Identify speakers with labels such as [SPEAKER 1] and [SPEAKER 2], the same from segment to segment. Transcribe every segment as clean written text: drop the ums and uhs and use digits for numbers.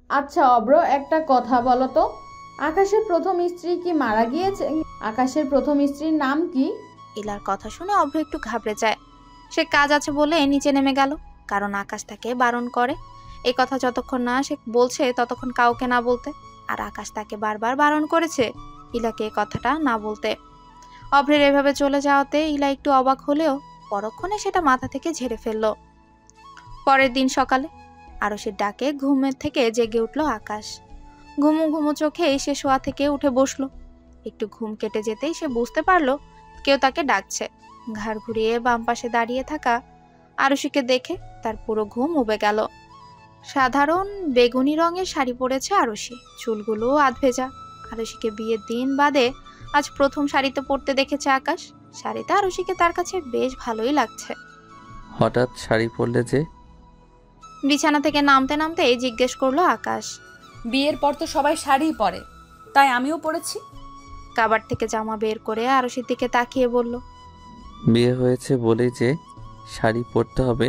[SPEAKER 1] আচ্ছা অব্র, একটা কথা বলো তো, আকাশের প্রথম স্ত্রী কি মারা গিয়েছে? আকাশের প্রথম স্ত্রীর নাম কি?
[SPEAKER 2] ইলার কথা শুনে অভ্র একটু ঘাবড়ে যায়। সে কাজ আছে বলে নিচে নেমে গেল, কারণ আকাশ তাকে বারণ করে এই কথা যতক্ষণ না সে বলছে ততক্ষণ কাউকে না বলতে। আর আকাশ তাকে বারবার বারণ করেছে ইলাকে এই কথাটা না বলতে। অভ্রের এভাবে চলে যাওয়াতে ইলা একটু অবাক হলেও পরক্ষণে সেটা মাথা থেকে ঝেড়ে ফেলল। পরের দিন সকালে আরশির ডাকে ঘুমের থেকে জেগে উঠল আকাশ। ঘুমু ঘুমু চোখে সে শোয়া থেকে উঠে বসলো। একটু ঘুম কেটে যেতেই সে বুঝতে পারলো কেউ তাকে ডাকছে। ঘাড় ঘুরিয়ে বাম পাশে দাঁড়িয়ে থাকা আরশিকে দেখে তার পুরো ঘুম উবে গেল। সাধারণ বেগুনি রঙের শাড়ি পরেছে আরশি, চুলগুলো আধ ভেজা। আরশিকে বিয়ের দিন বাদে আজ প্রথম শাড়িতে পরতে দেখেছে আকাশ। শাড়িতে আরশিকে তার কাছে বেশ ভালোই লাগছে।
[SPEAKER 3] হঠাৎ শাড়ি পরলে যে?
[SPEAKER 2] বিছানা থেকে নামতে নামতেই জিজ্ঞেস করলো আকাশ।
[SPEAKER 4] বিয়ের পর তো সবাই শাড়িই পরে, তাই আমিও পরেছি।
[SPEAKER 2] কাবার থেকে জামা বের করে আরশির দিকে তাকিয়ে বলল,
[SPEAKER 3] বিয়ে হয়েছে বলেই যে শাড়ি পরতে হবে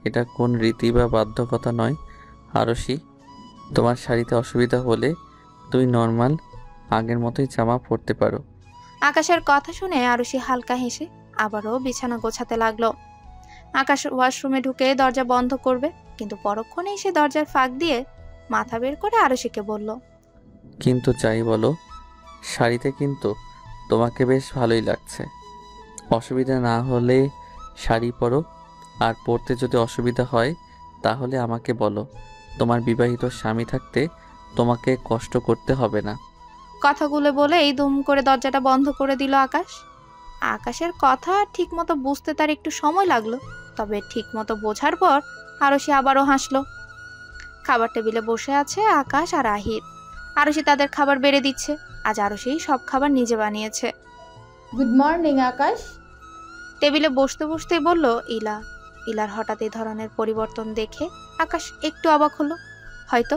[SPEAKER 3] এটা কোন রীতি বা বাধ্যকতা নয় আরশি। তোমার শাড়িতে অসুবিধা হলে তুমি নর্মাল আগের মতোই জামা পরতে পারো।
[SPEAKER 2] আকাশের কথা শুনে আরশি হালকা হেসে আবারও বিছানা গোছাতে লাগলো। আকাশ ওয়াশরুমে ঢুকে দরজা বন্ধ করবে, কিন্তু পরক্ষণেই সে দরজার ফাঁক দিয়ে মাথা বের করে আরশিকে বলল,
[SPEAKER 3] কিন্তু যাই বলো, শাড়িতে কিন্তু তোমাকে বেশ ভালোই লাগছে। অসুবিধা না হলে শাড়ি পরো, আর পরতে যদি অসুবিধা হয় তাহলে আমাকে বলো। তোমার বিবাহিত স্বামী থাকতে তোমাকে কষ্ট করতে হবে না।
[SPEAKER 2] কথাগুলো বলেই দুম করে দরজাটা বন্ধ করে দিল আকাশ। আকাশের কথা ঠিকমতো বুঝতে তার একটু সময় লাগলো, তবে ঠিকমতো বোঝার পর আরশি আবারও হাসলো। খাবার টেবিলে বসে আছে আকাশ আর আহির। আরশি তাদের খাবার বেড়ে দিচ্ছে। আজ আরশি সব খাবার নিজে বানিয়েছে।
[SPEAKER 1] গুড মর্নিং আকাশ।
[SPEAKER 2] টেবিলে বসতে বসতেই বলল ইলা। ইলার হঠাৎ এই ধরনের পরিবর্তন দেখে আকাশ একটু অবাক হলো, হয়তো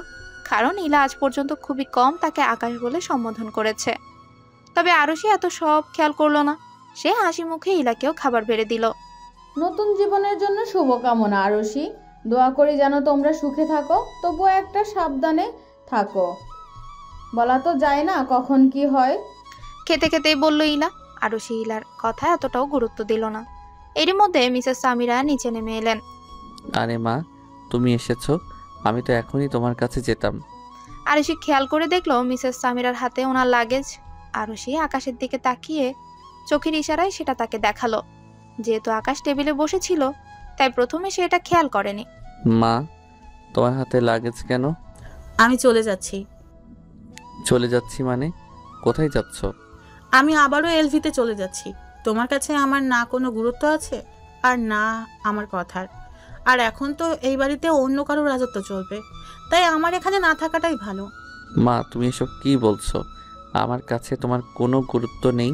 [SPEAKER 2] কারণ ইলা আজ পর্যন্ত খুবই কম তাকে আকাশ বলে সম্বোধন করেছে। তবে আরশি এত সব খেয়াল করলো না। সে হাসি মুখে ইলাকেও খাবার বেড়ে দিল।
[SPEAKER 1] নতুন জীবনের জন্য শুভকামনা আরশি, দোয়া করি যেন তোমরা সুখে থাকো, তবুও একটা সাবধানে থাকো, বলা তো যায় না কখন কি হয়।
[SPEAKER 2] খেতে খেতেই বলল ইলা। আরশি ইলার কথা এতটাও গুরুত্ব দিল না। এরই মধ্যে মিসেস সামিরা নিচে নেমে এলেন।
[SPEAKER 3] আরে মা, তুমি এসেছো, আমি তো এখনই তোমার কাছে যেতাম।
[SPEAKER 2] আরশি খেয়াল করে দেখলো মিসেস সামিরার হাতে ওনার লাগেজ। আরশি আকাশের দিকে তাকিয়ে চোখের ইশারায় সেটা তাকে দেখালো। যেহেতু আকাশ টেবিলে বসেছিল তাই প্রথমে সে এটা খেয়াল করেনি।
[SPEAKER 3] মা, তোমার হাতে লাগেজ কেন?
[SPEAKER 5] আমি চলে যাচ্ছি।
[SPEAKER 3] চলে যাচ্ছি মানে? কোথায় যাচ্ছ?
[SPEAKER 5] আমি আবারও এলভিতে চলে যাচ্ছি। তোমার কাছে আমার না কোনো গুরুত্ব আছে আর না আমার কথার। আর এখন তো এই বাড়িতে অন্য কারো রাজত্ব চলবে, তাই আমার এখানে না থাকাটাই ভালো।
[SPEAKER 3] মা, তুমি এসব কি বলছো? আমার কাছে তোমার কোনো গুরুত্ব নেই,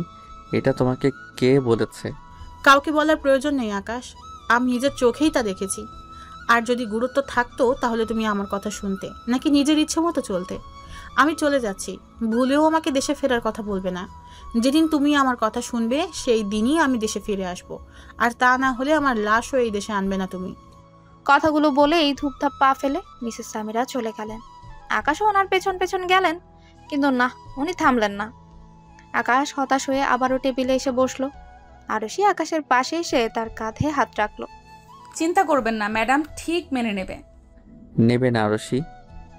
[SPEAKER 3] এটা তোমাকে কে বলেছে?
[SPEAKER 5] কাউকে বলার প্রয়োজন নেই আকাশ, আমি নিজের চোখেই তা দেখেছি। আর যদি গুরুত্ব থাকতো তাহলে তুমি আমার কথা শুনতে, নাকি নিজের ইচ্ছে মতো চলতে? আমি চলে যাচ্ছি, ভুলেও আমাকে দেশে ফেরার কথা বলবে না। যেদিন তুমি আমার কথা শুনবে সেই দিনই আমি দেশে ফিরে আসব, আর তা না হলে আমার লাশও এই দেশে আনবে না তুমি।
[SPEAKER 2] কথাগুলো বলেই ধূপধাপ পা ফেলে মিসেস সামিরা চলে গেলেন। আকাশও ওনার পেছন পেছন গেলেন, কিন্তু না, উনি থামলেন না। আকাশ হতাশ হয়ে আবারও টেবিলে এসে বসলো। আরশি আকাশের পাশে এসে তার কাঁধে হাত রাখলো।
[SPEAKER 4] চিন্তা করবেন না, ম্যাডাম ঠিক মেনে নেবে।
[SPEAKER 3] নেবে না আরশি,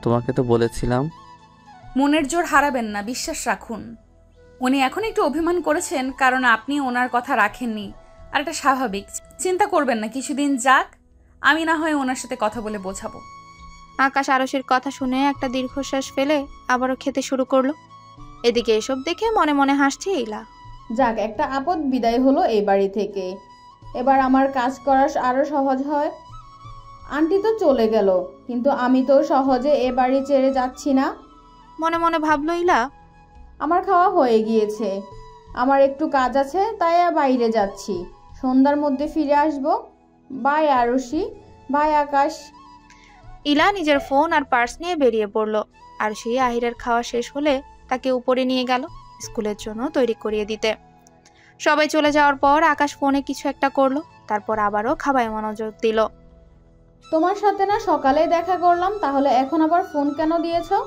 [SPEAKER 3] তোমাকে তো বলেছিলাম।
[SPEAKER 4] মনের জোর হারাবেন না, বিশ্বাস রাখুন। উনি এখন একটু অভিমান করেছেন কারণ আপনি ওনার কথা রাখেননি, আর এটা স্বাভাবিক। চিন্তা করবেন না, কিছুদিন যাক, আমি না হয় ওনার সাথে কথা বলে বোঝাবো।
[SPEAKER 2] আকাশ আরশির কথা শুনে একটা দীর্ঘশ্বাস ফেলে আবারও খেতে শুরু করলো। এদিকে এসব দেখে মনে মনে হাসছে ইলা।
[SPEAKER 1] যাক, একটা আপদ বিদায় হলো এই বাড়ি থেকে, এবার আমার কাজ করা আরো সহজ হয়। আন্টি তো চলে গেল, কিন্তু আমি তো সহজে এ বাড়ি ছেড়ে যাচ্ছি না।
[SPEAKER 2] মনে মনে ভাবলো ইলা।
[SPEAKER 1] আমার খাওয়া হয়ে গিয়েছে, আমার একটু কাজ আছে, তাই বাইরে যাচ্ছি, সন্ধ্যার মধ্যে ফিরে আসব। বাই আরশি, বাই আকাশ।
[SPEAKER 2] ইলা নিজের ফোন আর পার্স নিয়ে বেরিয়ে পড়লো। আরশি আহিরের খাওয়া শেষ হলে তাকে উপরে নিয়ে গেল স্কুলের জন্য তৈরি করিয়ে দিতে। সবাই চলে যাওয়ার পর আকাশ ফোনে কিছু একটা করলো, তারপর আবারও খাবারে মনোযোগ দিল।
[SPEAKER 1] তোমার সাথে না সকালেই দেখা করলাম, তাহলে এখন আবার ফোন কেন দিয়েছো?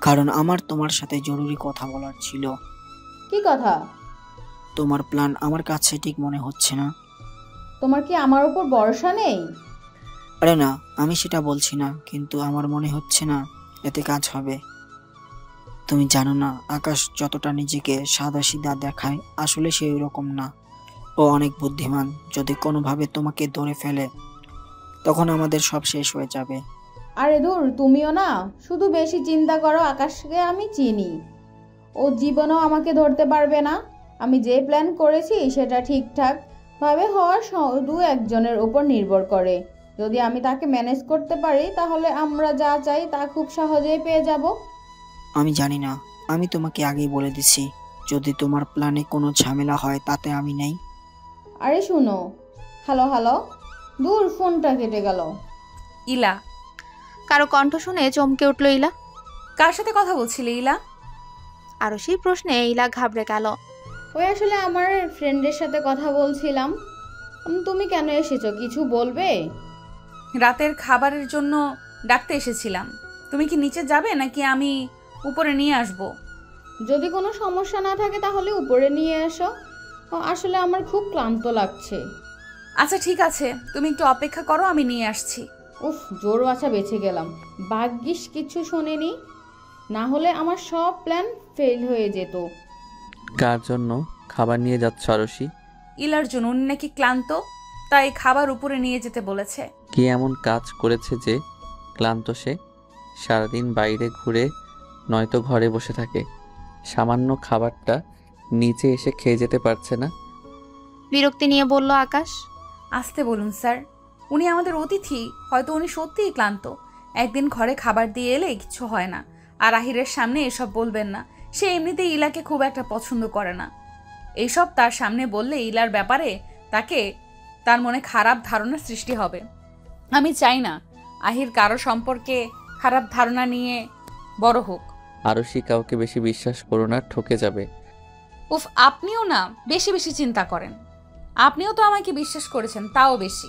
[SPEAKER 6] কারণ আমার তোমার সাথে জরুরি কথা বলার ছিল।
[SPEAKER 1] কি কথা?
[SPEAKER 6] তোমার প্ল্যান আমার কাছে ঠিক মনে হচ্ছে না।
[SPEAKER 1] তোমার কি আমার উপর ভরসা নেই?
[SPEAKER 6] আরে না, আমি সেটা বলছি না, কিন্তু আমার মনে হচ্ছে না এতে কাজ হবে। তুমি জানো না, আকাশ যতটা নিজেকে সাদাসিধা দেখায় আসলে সে রকম না। ও অনেক বুদ্ধিমান। যদি কোনোভাবে তোমাকে ধরে ফেলে তখন আমাদের সব শেষ হয়ে যাবে।
[SPEAKER 1] আরে দূর, তুমিও না শুধু বেশি চিন্তা করো। আকাশকে আমি চিনি, ও জীবনেও আমাকে ধরতে পারবে না। আমি যে প্ল্যান করেছি সেটা ঠিকঠাক ভাবে হওয়া শুধু একজনের উপর নির্ভর করে। যদি আমি তাকে ম্যানেজ করতে পারি তাহলে আমরা যা চাই তা খুব সহজেই পেয়ে যাব।
[SPEAKER 6] আমি জানি না, আমি তোমাকে আগেই বলে দিছি, যদি তোমার প্ল্যানে কোনো ঝামেলা হয় তাতে আমি নেই।
[SPEAKER 1] আরে শুনো, হ্যালো হ্যালো, দূর, ফোনটা কেটে গেল।
[SPEAKER 4] ইলা।
[SPEAKER 2] কারো কণ্ঠ শুনে চমকে উঠল ইলা।
[SPEAKER 4] কার সাথে কথা বলছিলে ইলা?
[SPEAKER 2] আরশির প্রশ্নে ইলা ঘাবড়ে গেল।
[SPEAKER 1] ওই আসলে আমার ফ্রেন্ডের সাথে কথা বলছিলাম। তুমি কেন এসেছো, কিছু বলবে?
[SPEAKER 4] রাতের খাবারের জন্য ডাকতে এসেছিলাম। তুমি কি নিচে যাবে নাকি আমি উপরে নিয়ে আসবো?
[SPEAKER 1] যদি কোনো সমস্যা না থাকে তাহলে উপরে নিয়ে এসো। আসলে আমার খুব ক্লান্ত লাগছে।
[SPEAKER 4] আচ্ছা ঠিক আছে, তুমি একটু অপেক্ষা করো, আমি নিয়ে আসছি।
[SPEAKER 1] উফ, জোর বাছা বেঁচে গেলাম। ভাগ্যিস কিছু শোনেনি, না হলে আমার সব প্ল্যান ফেল হয়ে যেত।
[SPEAKER 3] কার জন্য খাবার নিয়ে যাচ্ছ আরশি?
[SPEAKER 4] ইলার জন্য, উনি নাকি ক্লান্ত, তাই খাবার উপরে নিয়ে যেতে বলেছে।
[SPEAKER 3] কি এমন কাজ করেছে যে ক্লান্ত সে? সারাদিন বাইরে ঘুরে নয়তো ঘরে বসে থাকে, সামান্য খাবারটা নিচে এসে খেয়ে যেতে পারছে না?
[SPEAKER 2] বিরক্তি নিয়ে বলল আকাশ।
[SPEAKER 4] আসতে বলুন স্যার, উনি আমাদের অতিথি, হয়তো উনি সত্যিই ক্লান্ত। একদিন ঘরে খাবার দিয়ে এলে কিছু হয় না, আর আহিরের সামনে এসব বলবেন না। সে এমনিতেই ইলাকে খুব একটা পছন্দ করে না। এইসব তার সামনে বললে ইলার ব্যাপারে তার মনে খারাপ ধারণা সৃষ্টি হবে। আমি চাই না আহির কারো সম্পর্কে খারাপ ধারণা নিয়ে বড় হোক।
[SPEAKER 3] আরশি, কাউকে বেশি বিশ্বাস করো না, ঠকে যাবে।
[SPEAKER 4] উফ, আপনিও না বেশি বেশি চিন্তা করেন। আপনিও তো আমাকে বিশ্বাস করেছেন, তাও বেশি।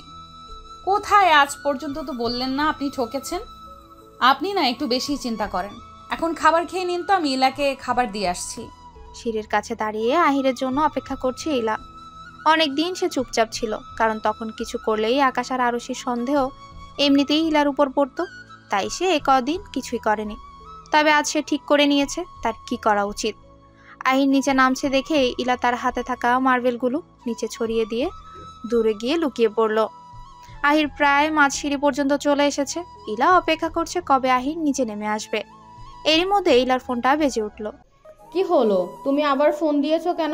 [SPEAKER 4] কোথায় আজ পর্যন্ত তো বললেন না আপনি ঠকেছেন। আপনি না একটু বেশি চিন্তা করেন। এখন খাবার খেয়ে নিন তো, আমি ইলাকে খাবার দিয়ে আসছি।
[SPEAKER 2] সিঁড়ির কাছে দাঁড়িয়ে আহিরের জন্য অপেক্ষা করছে ইলা। অনেকদিন সে চুপচাপ ছিল, কারণ তখন কিছু করলেই আকাশ আর আরশির সন্দেহ এমনিতেই ইলার উপর পড়তো। তাই সে কদিন কিছুই করেনি। তবে আজ সে ঠিক করে নিয়েছে তার কি করা উচিত। আহির নিচে নামছে দেখে ইলা তার হাতে থাকা মার্বেলগুলো নিচে ছড়িয়ে দিয়ে দূরে গিয়ে লুকিয়ে পড়ল। আহির প্রায় মাঝ সিঁড়ি পর্যন্ত চলে এসেছে। ইলা অপেক্ষা করছে কবে আহির নিচে নেমে আসবে। এরই মধ্যে ইলার ফোনটা বেজে উঠল।
[SPEAKER 1] কি হলো, তুমি আবার ফোন দিয়েছো কেন?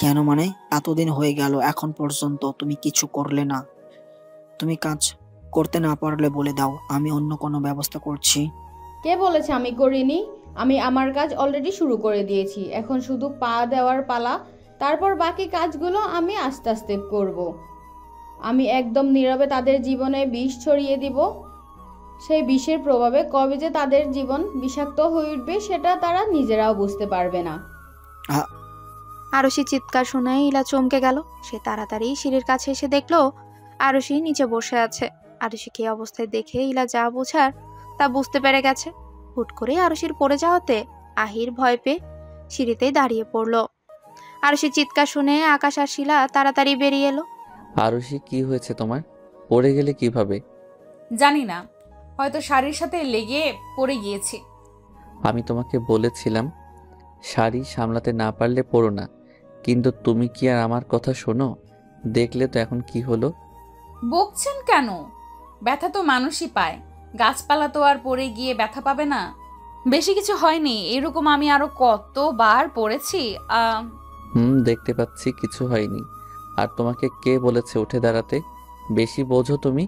[SPEAKER 6] কেন মানে, এতদিন হয়ে গেল এখন পর্যন্ত তুমি কিছু করলে না। তুমি কাজ করতে না পারলে বলে দাও, আমি অন্য কোনো ব্যবস্থা করছি।
[SPEAKER 1] কে বলেছে আমি করিনি? আমি আমার কাজ অলরেডি শুরু করে দিয়েছি, এখন শুধু পা দেওয়ার পালা। তারপর বাকি কাজগুলো আমি আস্তে আস্তে করব। আমি একদম নীরবে তাদের জীবনে বিষ ছড়িয়ে দিব। সেই বিষের প্রভাবে কবে যে তাদের জীবন বিষাক্ত হয়ে উঠবে সেটা তারা নিজেরাও বুঝতে পারবে না।
[SPEAKER 2] আরশি চিৎকার শুনে ইলা চমকে গেল। সে তাড়াতাড়ি সিঁড়ির কাছে এসে দেখলো আরশি নিচে বসে আছে। আরশিকে এই অবস্থায় দেখে ইলা যা বোঝার তা বুঝতে পেরে গেছে। হুট করে আরশির পড়ে যাওয়াতে আহির ভয় পেয়ে সিঁড়িতেই দাঁড়িয়ে পড়ল। আরশির চিৎকার শুনে আকাশ আর শিলা তাড়াতাড়ি বেরিয়ে এলো।
[SPEAKER 3] আরশি, কি হয়েছে তোমার? পড়ে গেলে কিভাবে?
[SPEAKER 4] জানি না, হয়তো শাড়ির সাথে লেগে পড়ে গিয়েছি।
[SPEAKER 3] আমি তোমাকে বলেছিলাম শাড়ি সামলাতে না পারলে পড়ো না, কিন্তু তুমি কি আর আমার কথা শোনো? দেখলে তো এখন কি হলো।
[SPEAKER 4] বকছেন কেন? ব্যথা তো মানুষই পায়, গাছপালা তো আর পড়ে গিয়ে ব্যথা পাবে না। বেশি কিছু হয়নি, এরকম আমি আরো কতবার পড়েছি।
[SPEAKER 3] দেখতে পাচ্ছি কিছু হয়নি। আর তোমাকে কে বলেছে উঠে দাঁড়াতে? বেশি বোঝো তুমি।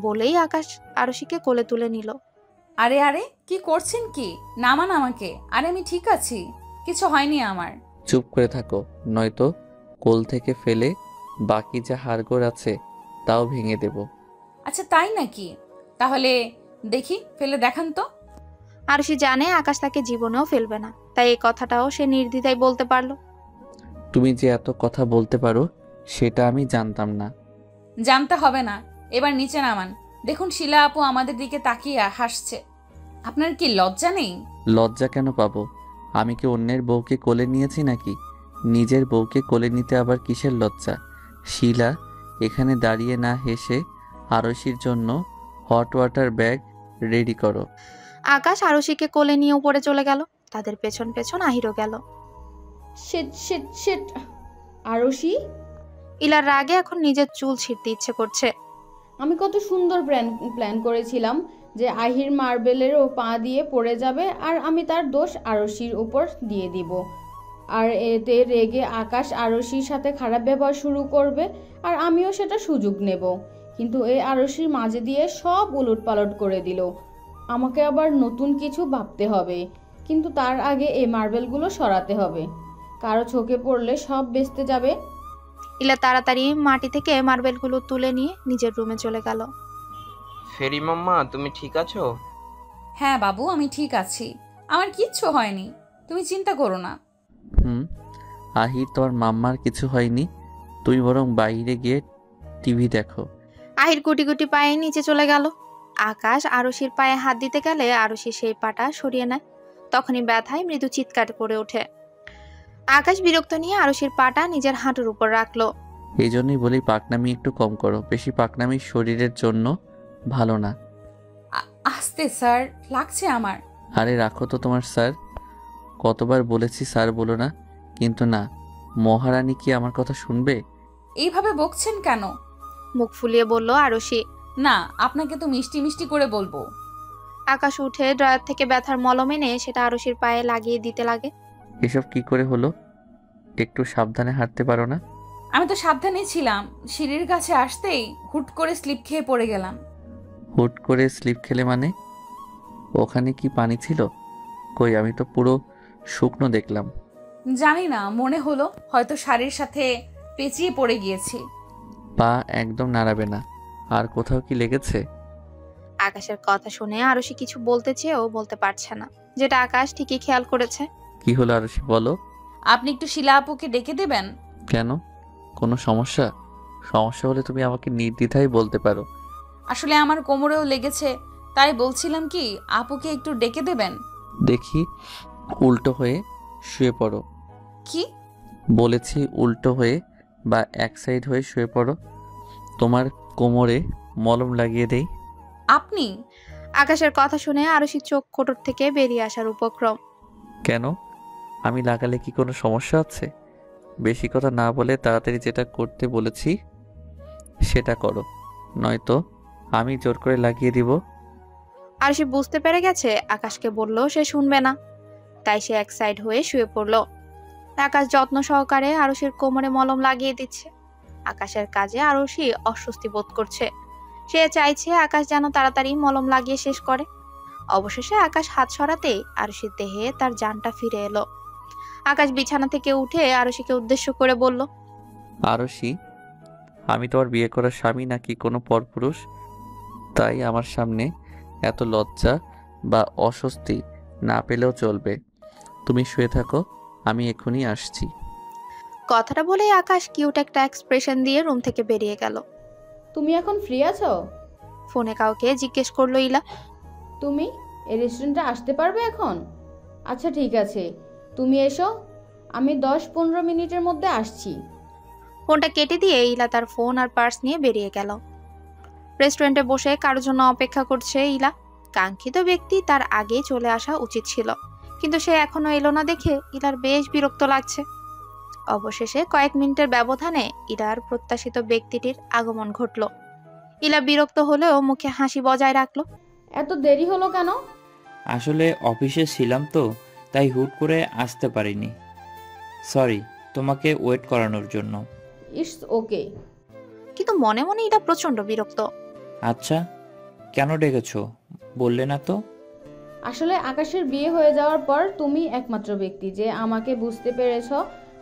[SPEAKER 2] বলেই আকাশ আরশিকে কোলে তুলে নিল।
[SPEAKER 4] আরে আরে, কি করছেন কি? নামান আমাকে। আরে আমি ঠিক আছি, কিছু হয়নি আমার।
[SPEAKER 3] চুপ করে থাকো, নয়তো কোল থেকে ফেলে বাকি যা হাড়গোড় আছে তাও ভেঙে দেব।
[SPEAKER 4] আচ্ছা তাই নাকি? তাহলে দেখি, ফেলে দেখান তো।
[SPEAKER 2] আরশি জানে আকাশ তাকে জীবনেও ফেলবে না, তাই এই কথাটাও সে নির্দ্বিধায় বলতে পারলো।
[SPEAKER 3] তুমি যে এত কথা বলতে পারো সেটা আমি জানতাম না।
[SPEAKER 4] জানতে হবে না, এবার নিচে নামান। দেখুন শিলা আপু আমাদের দিকে তাকিয়ে হাসছে। আপনার কি লজ্জা নেই?
[SPEAKER 3] লজ্জা কেন পাবো? আমি কি অন্যের বউকে কোলে নিয়েছি নাকি? নিজের বউকে কোলে নিতে আবার কিসের লজ্জা? শিলা, এখানে দাঁড়িয়ে না হেসে আরশির জন্য হট ওয়াটার ব্যাগ রেডি করো।
[SPEAKER 2] আকাশ আরশিকে কোলে নিয়ে উপরে চলে গেল। তাদের পেছন পেছন আহিরও গেল।
[SPEAKER 1] Shit shit shit. আরশি,
[SPEAKER 2] ইলার রাগে এখন নিজের চুল ছিঁড়তে ইচ্ছে করছে।
[SPEAKER 1] আমি কত সুন্দর প্ল্যান করেছিলাম যে আহির মার্বেলেরও পা দিয়ে পড়ে যাবে আর আমি তার দোষ আরশির উপর দিয়ে দিব। আর এতে রেগে আকাশ আরশির সাথে খারাপ ব্যবহার শুরু করবে আর আমিও সেটা সুযোগ নেব। কিন্তু এই আরশির মাঝে দিয়ে সব উলটপালট করে দিল। আমাকে আবার নতুন কিছু ভাবতে হবে, কিন্তু তার আগে এই মার্বেলগুলো সরাতে হবে। কারো চোখে পড়লে সব বেচতে যাবে।
[SPEAKER 2] ইলা তাড়াতাড়ি মাটি থেকে মার্বেলগুলো তুলে নিয়ে নিজের রুমে চলে গেল।
[SPEAKER 7] ফেরি মাম্মা, তুমি ঠিক আছো?
[SPEAKER 4] হ্যাঁ বাবু, আমি ঠিক আছি। আমার কিচ্ছু হয়নি, তুমি চিন্তা করো না।
[SPEAKER 3] আহির, তোর মাম্মার কিছু হয়নি। তুই বরং বাইরে গিয়ে টিভি দেখো।
[SPEAKER 2] আহির গুটি গুটি পায়ে নিচে চলে গেল। আকাশ আরশির পায়ে হাত দিতে গেলে আরশি সেই পাটা সরিয়ে নেয়। তখনই ব্যথায় মৃদু চিৎকার করে ওঠে। আকাশ বিরক্ত নিয়ে আরশির পাটা নিজের হাঁটুর উপর রাখলো।
[SPEAKER 3] এই জন্যই বলি পাকনামি একটু কম করো। বেশি পাকনামি শরীরের জন্য ভালো না।
[SPEAKER 4] আস্তে স্যার, লাগছে আমার।
[SPEAKER 3] আরে রাখো তো তোমার স্যার। কতবার বলেছি স্যার বলো না, কিন্তু না, মহারানী কি আমার কথা শুনবে?
[SPEAKER 4] এইভাবে বকছেন কেন?
[SPEAKER 2] মুখ ফুলিয়ে বলল আরশি।
[SPEAKER 4] না, আপনাকে তো মিষ্টি মিষ্টি করে বলবো।
[SPEAKER 2] আকাশ উঠে ড্রয়ার থেকে ব্যথার মলম এনে সেটা আরশির পায়ে লাগিয়ে দিতে লাগে।
[SPEAKER 3] এসব কি করে হলো? একটু সাবধানে হাঁটতে পারো না?
[SPEAKER 4] আমি তো সাবধানে ছিলাম, সিঁড়ির কাছে আসতেই হুট করে স্লিপ খেয়ে পড়ে গেলাম।
[SPEAKER 3] হুট করে স্লিপ খেলে মানে? ওখানে কি পানি ছিল? কই, আমি তো পুরো শুকনো দেখলাম।
[SPEAKER 4] জানি না, মনে হলো হয়তো শাড়ির সাথে পেঁচিয়ে পড়ে গিয়েছি।
[SPEAKER 3] পা একদম নাড়াবে না। আর কোথাও কি লেগেছে?
[SPEAKER 2] আকাশের কথা শুনে আরশি কিছু বলতে চেয়েও বলতে পারছে না, যেটা আকাশ ঠিকই খেয়াল করেছে।
[SPEAKER 3] কি হলো আরশি, বলো।
[SPEAKER 4] আপনি একটু শিলা আপুকে ডেকে দেবেন?
[SPEAKER 3] কেন? কোনো সমস্যা? সমস্যা হলে তুমি আমাকে নির্দ্বিধায় বলতে পারো।
[SPEAKER 4] আসলে আমার কোমরেও লেগেছে, তাই বলছিলাম কি আপুকে একটু ডেকে দেবেন।
[SPEAKER 3] দেখি, উল্টো হয়ে শুয়ে পড়ো।
[SPEAKER 4] কি
[SPEAKER 3] বলেছি উল্টো হয়ে বা এক সাইড হয়ে শুয়ে পড়ো। তোমার কোমরে মলম লাগিয়ে দেই।
[SPEAKER 4] আপনি?
[SPEAKER 2] আকাশের কথা শুনে আরশি চোখ কোটর থেকে বেরিয়ে আসার উপক্রম।
[SPEAKER 3] কেন? আমি লাগালে কি কোনো সমস্যা আছে? বেশি কথা না বলে তাড়াতাড়ি যেটা করতে বলেছি সেটা করো, নয়তো আমি জোর করে লাগিয়ে দিব।
[SPEAKER 2] আরশি বুঝতে পেরে গেছে আকাশকে বললো সে শুনবে না, তাই সে এক সাইড হয়ে শুয়ে পড়লো। আকাশ যত্ন সহকারে আরশির কোমরে মলম লাগিয়ে দিচ্ছে। আকাশের কাজে আরশি অস্বস্তি বোধ করছে। সে চাইছে আকাশ যেন তাড়াতাড়ি মলম লাগিয়ে শেষ করে। অবশেষে আকাশ হাত সরাতেই আরশির দেহে তার জানটা ফিরে এলো। আকাশ বিছানা থেকে উঠে আরশিকে উদ্দেশ্য করে বলল,
[SPEAKER 3] আরশি, আমি তোমার বিয়ে করা স্বামী নাকি কোনো পরপুরুষ? তাই আমার সামনে এত লজ্জা বা অস্বস্তি না পেলেও চলবে। তুমি শুয়ে থাকো, আমি এখনই আসছি।
[SPEAKER 2] কথাটা বলেই আকাশ কিউট একটা এক্সপ্রেশন দিয়ে রুম থেকে বেরিয়ে গেল।
[SPEAKER 1] তুমি এখন ফ্রি আছো?
[SPEAKER 2] ফোনে কাউকে জিজ্ঞেস করলো ইলা।
[SPEAKER 1] তুমি এই রেস্টুরেন্টে আসতে পারবে এখন? আচ্ছা ঠিক আছে, তুমি এসো, আমি 10-15 মিনিটের মধ্যে আসছি।
[SPEAKER 2] ফোনটা কেটে দিয়ে ইলা তার ফোন আর পার্স নিয়ে বেরিয়ে গেল। রেস্টুরেন্টে বসে কারোর জন্য অপেক্ষা করছে ইলা। কাঙ্ক্ষিত ব্যক্তি তার আগে চলে আসা উচিত ছিল, কিন্তু সে এখনো এলো না দেখে ইলার বেশ বিরক্ত লাগছে। অবশেষে কয়েক মিনিটের ব্যবধানে ইলার প্রত্যাশিত ব্যক্তিটির আগমন ঘটল। ইলা বিরক্ত হলেও মুখে হাসি বজায় রাখলো।
[SPEAKER 1] এত দেরি হলো কেন?
[SPEAKER 8] আসলে অফিসে ছিলাম তো, তাই হুট করে আসতে পারিনি। সরি তোমাকে ওয়েট করানোর জন্য।
[SPEAKER 1] It's okay.
[SPEAKER 2] কিন্তু মনে মনে ইলা প্রচন্ড বিরক্ত।
[SPEAKER 8] আচ্ছা, কেন ডেকেছো বললে না তো?
[SPEAKER 1] আসলে আকাশের বিয়ে হয়ে যাওয়ার পর তুমি একমাত্র ব্যক্তি যে আমাকে বুঝতে পেরেছ,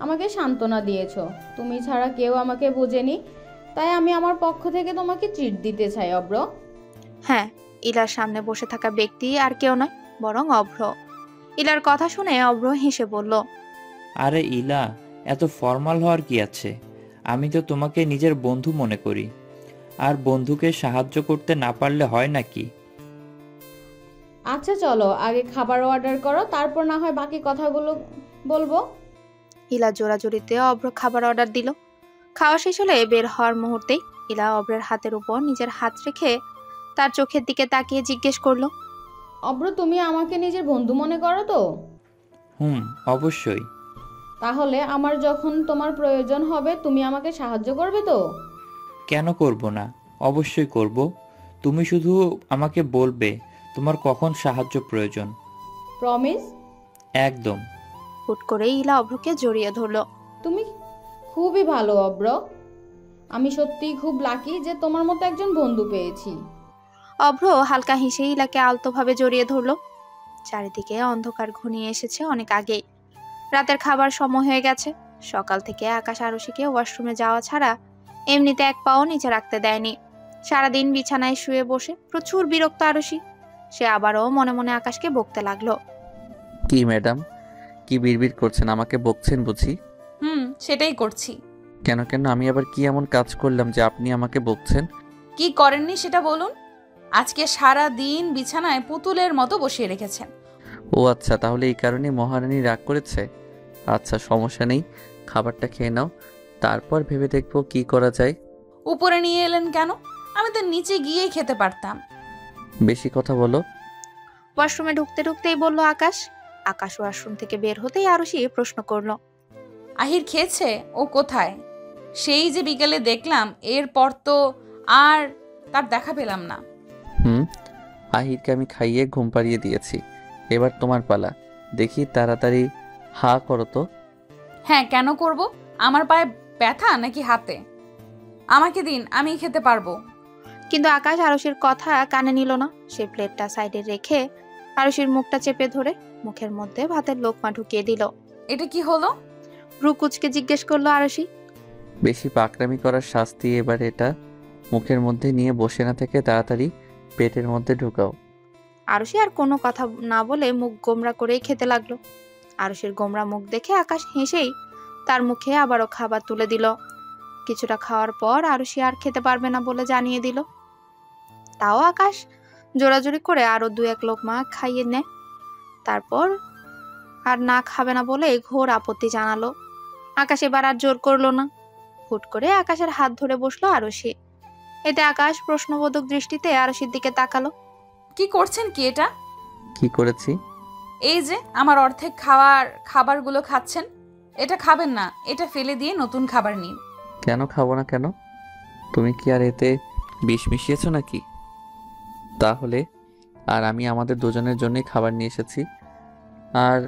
[SPEAKER 1] আমাকে সান্ত্বনা দিয়েছ। তুমি ছাড়া কেউ আমাকে বোঝেনি, তাই আমি আমার পক্ষ থেকে তোমাকে ট্রিট দিতে চাই অব্র।
[SPEAKER 2] হ্যাঁ, ইলার সামনে বসে থাকা ব্যক্তি আর কেউ নয়, বরং অভ্র। ইলার কথা শুনে অভ্র হেসে বলল,
[SPEAKER 8] আরে ইলা, এত ফর্মাল হওয়ার কি আছে? আমি তো তোমাকে নিজের বন্ধু মনে করি। আর বন্ধুকে সাহায্য করতে না পারলে হয় নাকি?
[SPEAKER 1] আচ্ছা চলো আগে খাবার অর্ডার করো, তারপর না হয় বাকি কথাগুলো বলবো।
[SPEAKER 2] ইলা জোরাজোরিতে অভ্র খাবার অর্ডার দিল। খাওয়া শেষ হলে বের হওয়ার মুহূর্তেই ইলা অভ্রের হাতের উপর নিজের হাত রেখে তার চোখের দিকে তাকিয়ে জিজ্ঞেস করলো,
[SPEAKER 1] অব্র, তুমি আমাকে নিজের বন্ধু মনে করো তো?
[SPEAKER 8] অবশ্যই।
[SPEAKER 1] তাহলে আমার যখন তোমার প্রয়োজন হবে তুমি আমাকে সাহায্য করবে তো?
[SPEAKER 8] কেন করব না? অবশ্যই করব। তুমি শুধু আমাকে বলবে তোমার কখন সাহায্য প্রয়োজন।
[SPEAKER 1] প্রমিস?
[SPEAKER 8] একদম।
[SPEAKER 2] হুট করে ইলা অভ্রকে জড়িয়ে ধরলো।
[SPEAKER 1] তুমি খুবই ভালো অব্র, আমি সত্যিই খুব লাকি যে তোমার মতো একজন বন্ধু পেয়েছি।
[SPEAKER 2] অভ্র হালকা হেসে ইলাকে আলতোভাবে জড়িয়ে ধরলো। চারিদিকে অন্ধকার ঘনিয়ে এসেছে অনেক আগেই। রাতের খাবার সময় হয়ে গেছে। সকাল থেকে আকাশ আরশিকে ওয়াশরুমে যাওয়া ছাড়া এমনিতে এক পাও নিচে রাখতে দেয়নি। সারাদিন বিছানায় শুয়ে বসে প্রচুর বিরক্ত আরশি। সে আবারও মনে মনে আকাশকে বকতে লাগলো।
[SPEAKER 3] কি ম্যাডাম, কি বিড়বিড় করছেন? আমাকে বকছেন বুঝি?
[SPEAKER 4] সেটাই করছি।
[SPEAKER 3] কেন কেন? আমি আবার কি এমন কাজ করলাম যে আপনি আমাকে বকছেন?
[SPEAKER 4] কি করেননি সেটা বলুন। আজকে সারা দিন বিছানায় পুতুলের মতো বসিয়ে রেখেছেন।
[SPEAKER 3] ও আচ্ছা, তাহলে এই কারণে মহারানী রাগ করেছে। আচ্ছা সমস্যা নেই, খাবারটা খেয়ে নাও, তারপর ভেবে দেখবো কি করা যায়।
[SPEAKER 4] উপরে নিয়ে এলেন কেন? আমি তো নিচে গিয়েই খেতে পারতাম।
[SPEAKER 3] বেশি কথা বলো।
[SPEAKER 2] ওয়াশরুমে ঢুকতে ঢুকতেই বলল আকাশ। আকাশ ওয়াশরুম থেকে বের হতেই আরশি প্রশ্ন করলো,
[SPEAKER 4] আহির খেয়েছে? ও কোথায়? সেই যে বিকেলে দেখলাম, এরপর তো আর তার দেখা পেলাম না।
[SPEAKER 3] আহিরকে আমি খাইয়ে ঘুম পাড়িয়ে দিয়েছি, এবার তোমার পালা। দেখি তাড়াতাড়ি হা করো তো।
[SPEAKER 4] হ্যাঁ, কেন করব? আমার পায়ে ব্যথা নাকি হাতে? আমাকে দিন, আমি খেতে পারবো।
[SPEAKER 2] কিন্তু আকাশ আরশির কথা কানে নিল না। সে প্লেটটা সাইডে রেখে আরশির মুখটা চেপে ধরে মুখের মধ্যে ভাতের লোকমা ঢুকিয়ে দিল।
[SPEAKER 4] এটা কি হলো?
[SPEAKER 2] রুকুচকে জিজ্ঞেস করলো আরশি।
[SPEAKER 3] বেশি পাকড়ামি করার শাস্তি, এবার এটা মুখের মধ্যে নিয়ে বসে না থেকে তাড়াতাড়ি পেটের মধ্যে ঢুকাও।
[SPEAKER 2] আরশি আর কোনো কথা না বলে মুখ গোমরা করেই খেতে লাগলো। আরশির গোমরা মুখ দেখে আকাশ হেসেই তার মুখে আবারও খাবার তুলে দিল। কিছুটা খাওয়ার পর আরশি আর খেতে পারবে না বলে জানিয়ে দিল। তাও আকাশ জোরাজোরি করে আরো 2-1 লোকমা খাইয়ে নেয়। তারপর আর না খাবে না বলে ঘোর আপত্তি জানালো। আকাশ এবার আর জোর করলো না। হুট করে আকাশের হাত ধরে বসলো আরশি। এতে আকাশ প্রশ্নবোধক দৃষ্টিতে আরশির দিকে তাকালো।
[SPEAKER 4] কি করছেন কি এটা?
[SPEAKER 3] কি করেছি?
[SPEAKER 4] এই যে আমার অর্ধেক খাবারগুলো খাচ্ছেন। এটা খাবেন না, এটা ফেলে দিয়ে নতুন খাবার নিন।
[SPEAKER 3] কেন খাবো না কেন? তুমি কি আর এতে বিষ মিশিয়েছো নাকি? তাহলে আর আমি আমাদের দুজনের জন্যই খাবার নিয়ে এসেছি, আর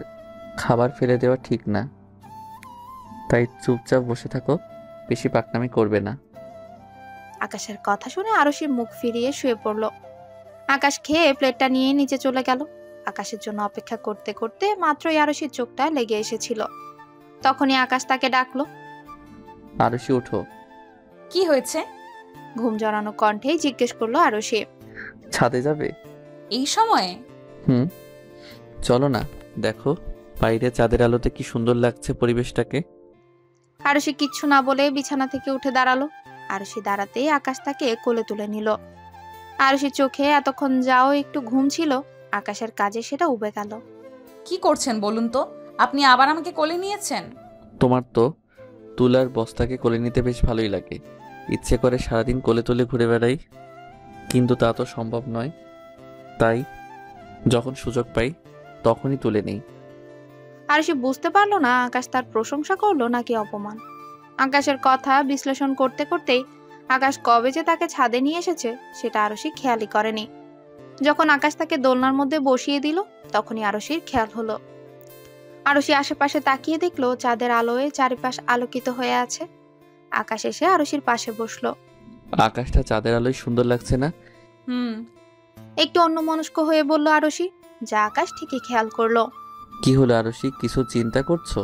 [SPEAKER 3] খাবার ফেলে দেওয়া ঠিক না। তাই চুপচাপ বসে থাকো, বেশি পাকনামি করবে না।
[SPEAKER 2] আকাশের কথা শুনে আরশি মুখ ফিরিয়ে শুয়ে পড়ল। আকাশ খেয়ে প্লেটটা নিয়ে নিচে চলে গেল। আকাশের জন্য অপেক্ষা করতে করতে মাত্রই আরশির চোখটা লেগে এসেছিল। তখনই আকাশ তাকে ডাকলো।
[SPEAKER 3] আরশি ওঠো।
[SPEAKER 4] কি হয়েছে?
[SPEAKER 2] ঘুম জড়ানো কণ্ঠেই জিজ্ঞেস করলো আরশি।
[SPEAKER 3] ছাদে যাবে?
[SPEAKER 4] এই সময়ে?
[SPEAKER 3] চলো না, দেখো বাইরে চাঁদের আলোতে কি সুন্দর লাগছে পরিবেশটাকে।
[SPEAKER 2] আরশি কিচ্ছু না বলে বিছানা থেকে উঠে দাঁড়ালো। আরশি দাঁড়াতেই আকাশ তাকে কোলে তুলে নিল। আরশির চোখে এতক্ষণ যাও একটু ঘুম ছিল, আকাশের কাজে সেটা উবে গেল।
[SPEAKER 4] কি করছেন বলুন তো? আপনি আবার আমাকে কোলে নিয়েছেন?
[SPEAKER 3] তোমার তো তুলার বস্তাকে কোলে নিতে বেশ ভালোই লাগে, ইচ্ছে করে সারাদিন কোলে তুলে ঘুরে বেড়াই, কিন্তু তা তো সম্ভব নয়। তাই যখন সুযোগ পাই তখনই তুলে নেই।
[SPEAKER 2] আরশি বুঝতে পারলো না আকাশ তার প্রশংসা করলো নাকি অপমান। আকাশের কথা বিশ্লেষণ করতে করতেই আকাশ কবে যে তাকে ছাদে নিয়ে এসেছে সেটা আরশি খেয়ালই করেনি। যখন আকাশ তাকে দোলনার মধ্যে বসিয়ে দিল তখনই আরশির খেয়াল হলো। আরশি আশেপাশে তাকিয়ে দেখলো চাঁদের আলোয় চারিপাশ আলোকিত হয়ে আছে। আকাশ এসে আরশির পাশে বসলো।
[SPEAKER 3] আকাশটা চাঁদের আলোয় সুন্দর লাগছে না?
[SPEAKER 2] একটু অন্যমনস্ক হয়ে বলল আরশি, যা আকাশ ঠিকই খেয়াল করলো।
[SPEAKER 3] কি হলো আরশি, কিছু চিন্তা করছো?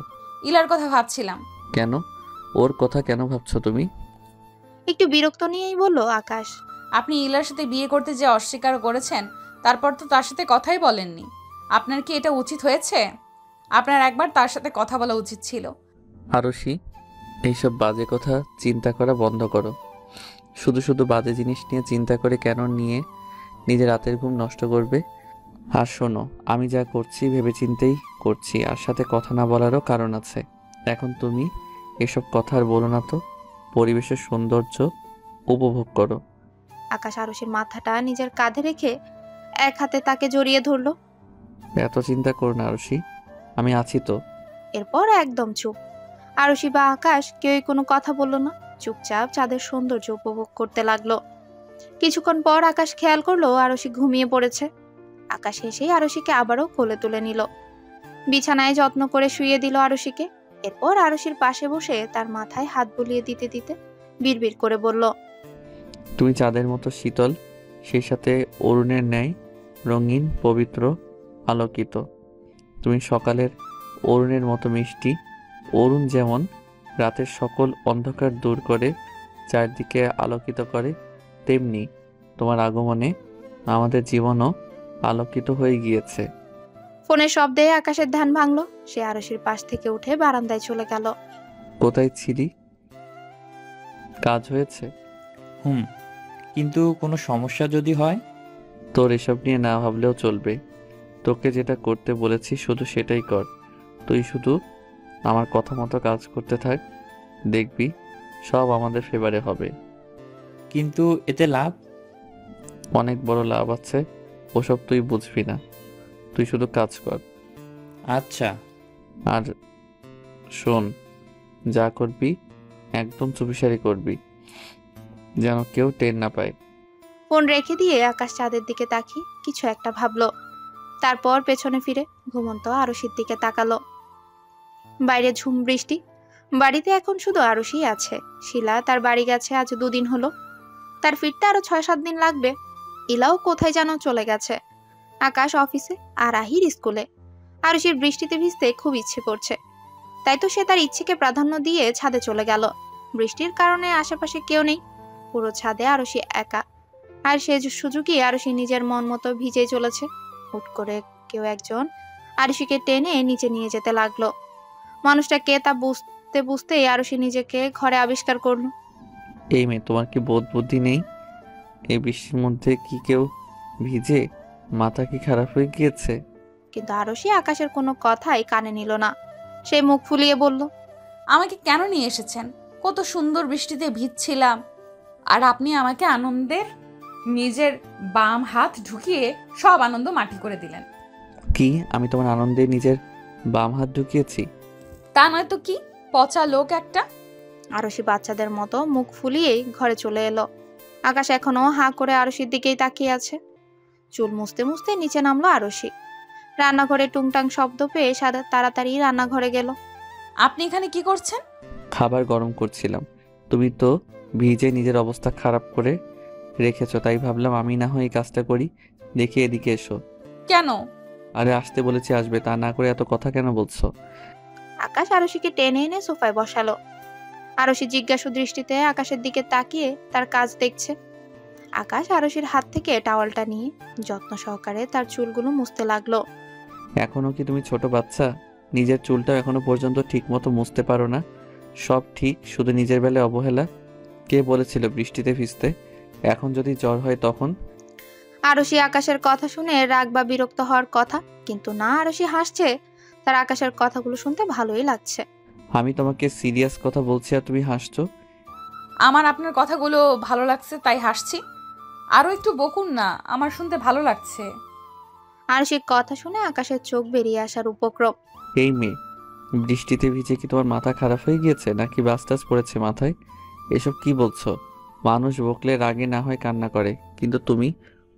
[SPEAKER 4] ইলার কথা ভাবছিলাম।
[SPEAKER 3] কেন? ওর কথা কেন ভাবছো তুমি?
[SPEAKER 2] একটু বিরক্ত নিয়েই বলল আকাশ।
[SPEAKER 4] আপনি ইলার সাথে বিয়ে করতে যে অস্বীকার করেছেন, তারপর তো তার সাথে কথাই বলেননি। আপনার কি এটা উচিত হয়েছে? আপনার একবার তার সাথে কথা বলা উচিত ছিল।
[SPEAKER 3] আরশি, এইসব বাজে কথা চিন্তা করা বন্ধ করো। শুধু শুধু বাজে জিনিস নিয়ে চিন্তা করে কেন নিয়ে নিজের রাতের ঘুম নষ্ট করবে? আর শোনো, আমি যা করছি ভেবেচিন্তেই করছি, আর সাথে কথা না বলারও কারণ আছে। এখন তুমি এসব কথা আর বলো না তো, পরিবেশের সৌন্দর্য উপভোগ করো।
[SPEAKER 2] আকাশ আরুষির মাথাটা নিজের কাঁধে রেখে এক হাতে তাকে জড়িয়ে ধরলো।
[SPEAKER 3] এত চিন্তা করো না আরুষি, আমি আছি তো।
[SPEAKER 2] এরপর একদম চুপ। আরুষি বা আকাশ কেউই কোনো কথা বলল না, চুপচাপ চাঁদের সৌন্দর্য উপভোগ করতে লাগলো। কিছুক্ষণ পর আকাশ খেয়াল করলো আরুষি ঘুমিয়ে পড়েছে। আকাশ এসেই আরুষিকে আবারও কোলে তুলে নিল, বিছানায় যত্ন করে শুইয়ে দিল আরুষিকে। এরপর আরুষির পাশে বসে তার মাথায় হাত বুলিয়ে দিতে দিতে বিড়বিড় করে বলল,
[SPEAKER 3] তুমি চাঁদের মতো শীতল, সেই সাথে অরুণের ন্যায় রঙিন, পবিত্র, আলোকিত। তুমি সকালের অরুণের মতো মিষ্টি। অরুণ যেমন রাতের সকল অন্ধকার দূর করে চারদিকে আলোকিত করে, তেমনি তোমার আগমনে আমাদের জীবনও আলোকিত হয়ে গিয়েছে।
[SPEAKER 2] ফোনের শব্দে আকাশের ধ্যান ভাঙলো। সে আরুষির পাশ থেকে উঠে বারান্দায় চলে গেল।
[SPEAKER 3] কোথায় ছিলি? কাজ হয়েছে?
[SPEAKER 8] কিন্তু কোনো সমস্যা যদি হয়?
[SPEAKER 3] তোর এসব নিয়ে না ভাবলেও চলবে। তোকে যেটা করতে বলেছি শুধু সেটাই কর। তুই শুধু আমার কথা মতো কাজ করতে থাক, দেখবি সব আমাদের ফেভারে হবে।
[SPEAKER 8] কিন্তু এতে লাভ?
[SPEAKER 3] অনেক বড় লাভ আছে, ওসব তুই বুঝবি না। তুই শুধু কাজ কর।
[SPEAKER 8] আচ্ছা।
[SPEAKER 3] আর শোন, যা করবি একদম চুপিসারি করবি, যেন কেউ টের না পায়।
[SPEAKER 2] ফোন রেখে দিয়ে আকাশ চাঁদের দিকে তাকিয়ে কিছু একটা ভাবলো। তারপর পেছনে ফিরে ঘুমন্ত আরুষির দিকে তাকালো। বাইরে ঝুম বৃষ্টি, বাড়িতে এখন শুধু আরুষিই আছে। শিলা তার বাড়ি গেছে আজ 2 দিন হলো, তার ফিরতে আরো 6-7 দিন লাগবে। ইলাও কোথায় যেন চলে গেছে, আকাশ অফিসে আর আহির স্কুলে। আরুষির বৃষ্টিতে ভিজতে খুব ইচ্ছে করছে, তাই তো সে তার ইচ্ছেকে প্রাধান্য দিয়ে ছাদে চলে গেল। বৃষ্টির কারণে আশেপাশে কেউ নেই, পুরো ছাদে আরুষি একা। আর সে সুযোগই আরুষি নিজের মন মতো ভিজে চলেছে। হুট করে কেউ একজন আরুষিকে টেনে নিচে নিয়ে যেতে লাগলো। মানুষটা কে তা বুঝতে বুঝতেই আরুষি নিজেকে ঘরে আবিষ্কার করলো।
[SPEAKER 3] এই মেয়ে, তোমার কি বোধ বুদ্ধি নেই? এই বৃষ্টির মধ্যে কি কেউ ভিজে? মাথা কি খারাপ হয়ে গিয়েছে?
[SPEAKER 2] কিন্তু আরুষি আকাশের কোনো কথাই কানে নিল না। সে মুখ ফুলিয়ে বলল,
[SPEAKER 4] আমাকে কেন নিয়ে এসেছেন? কত সুন্দর বৃষ্টিতে ভিজছিলাম, আর আপনি আমাকে আনন্দের নিজের বাম হাত ঢুকিয়ে সব আনন্দ মাটি করে দিলেন।
[SPEAKER 3] কি আমি তোমার আনন্দে নিজের বাম হাত ঢুকিয়েছি?
[SPEAKER 4] তা নয় তো কি, পচা লোক একটা।
[SPEAKER 2] আরুষি বাচ্চাদের মতো মুখ ফুলিয়েই ঘরে চলে এলো। আকাশ এখনো হাঁ করে আরুষির দিকেই তাকিয়ে আছে। চুল মুছতে মুছতে নিচে নামলো আরুষি। রান্নাঘরে টুংটাং শব্দ পেয়ে সাদা তাড়াতাড়ি রান্নাঘরে গেল।
[SPEAKER 4] আপনি এখানে কি করছেন?
[SPEAKER 3] খাবার গরম করছিলাম। তুমি তো ভিজে নিজের অবস্থা খারাপ করে রেখেছো, তাই ভাবলাম আমি না হয় এই কাজটা করি। দেখি এদিকে এসো।
[SPEAKER 4] কেন?
[SPEAKER 3] আরে আসতে বলেছি আসবে, তা না করে এত কথা কেন বলছো?
[SPEAKER 2] আকাশ আরুষিকে টেনে এনে সোফায় বসালো। আরুষি জিজ্ঞাসু দৃষ্টিতে আকাশের দিকে তাকিয়ে তার কাজ দেখছে। আকাশ আরুষির হাত থেকে টাওয়ালটা নিয়ে যত্ন সহকারে তার চুলগুলো মুছতে লাগলো।
[SPEAKER 3] এখনো কি তুমি ছোট বাচ্চা? নিজের চুলটাও এখনো পর্যন্ত ঠিক মতো মুছতে পারো না। সব ঠিক, শুধু নিজের বেলায় অবহেলা। কে বলেছিল বৃষ্টিতে ভিজতে? এখন যদি জ্বর হয় তখন?
[SPEAKER 2] আরুষি আকাশের কথা শুনে রাগ বা বিরক্ত হওয়ার কথা, কিন্তু না, আরুষি হাসছে। তার আকাশের কথাগুলো শুনতে ভালোই লাগছে।
[SPEAKER 3] আমি তোমাকে সিরিয়াস কথা বলছি আর তুমি হাসছো।
[SPEAKER 4] আমার আপনার কথাগুলো ভালো লাগছে তাই হাসছি। আরো একটু বকুন না, আমার শুনতে ভালো লাগছে।
[SPEAKER 2] আরুষির কথা শুনে আকাশের চোখ বেরিয়ে আসার উপক্রম।
[SPEAKER 3] এই মেয়ে, বৃষ্টিতে ভিজে কি তোমার মাথা খারাপ হয়ে গিয়েছে, নাকি বাসটাস পড়েছে মাথায়? এসব কি বলছো? মানুষ বকলে রাগে না হয় কান্না করে, কিন্তু তুমি